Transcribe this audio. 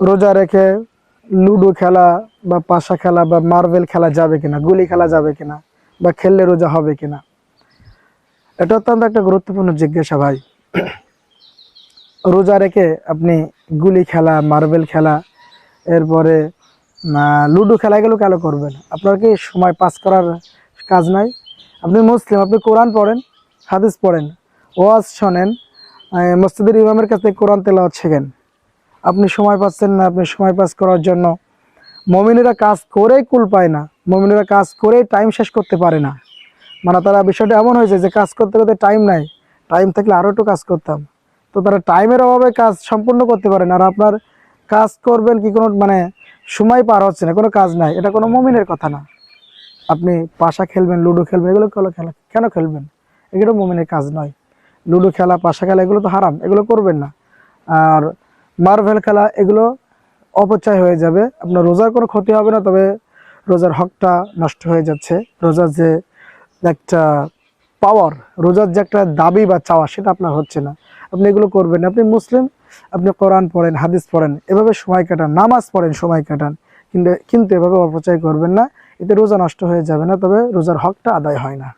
রোজা রেখে লুডো খেলা বা পাশা খেলা বা মার্বেল খেলা যাবে কিনা, গুলি খেলা যাবে কিনা, বা খেললে রোজা হবে কিনা, এটা অত্যন্ত একটা গুরুত্বপূর্ণ জিজ্ঞাসা ভাই। রোজা রেখে আপনি গুলি খেলা, মার্বেল খেলা, এরপরে লুডো খেলা, এগুলো কেন করবেন? আপনার কি সময় পাস করার কাজ নাই? আপনি মুসলিম, আপনি কোরআন পড়েন, হাদিস পড়েন, ওয়াজ শোনেন, মসজিদের ইমামের কাছে কোরআন তেলাওয়াত শেখেন। আপনি সময় পাচ্ছেন না, আপনি সময় পাস করার জন্য, মুমিনেরা কাজ করেই কুল পায় না, মুমিনেরা কাজ করেই টাইম শেষ করতে পারে না। মানে তারা বিষয়টা এমন হয়েছে যে কাজ করতে করতে টাইম নাই, টাইম থাকলে আরও একটু কাজ করতাম, তো তারা টাইমের অভাবে কাজ সম্পূর্ণ করতে পারে না। আর আপনার কাজ করবেন কি কোনো সময় পার হচ্ছে না, কোনো কাজ নাই, এটা কোনো মুমিনের কথা না। আপনি পাশা খেলবেন, লুডো খেলবেন, এগুলো কেন খেলবেন? এগুলো মুমিনের কাজ নয়। লুডো খেলা, পাশা খেলা, এগুলো তো হারাম, এগুলো করবেন না। আর মার্বেল খেলা, এগুলো অপচয় হয়ে যাবে, আপনার রোজার কোনো ক্ষতি হবে না, তবে রোজার হকটা নষ্ট হয়ে যাচ্ছে। রোজার যে একটা পাওয়ার, রোজার যে একটা দাবি বা চাওয়া, সেটা আপনার হচ্ছে না। আপনি এগুলো করবেন না। আপনি মুসলিম, আপনি কোরআন পড়েন, হাদিস পড়েন, এভাবে সময় কাটান, নামাজ পড়েন, সময় কাটান, কিন্তু এভাবে অপচয় করবেন না। এতে রোজা নষ্ট হয়ে যাবে না, তবে রোজার হকটা আদায় হয় না।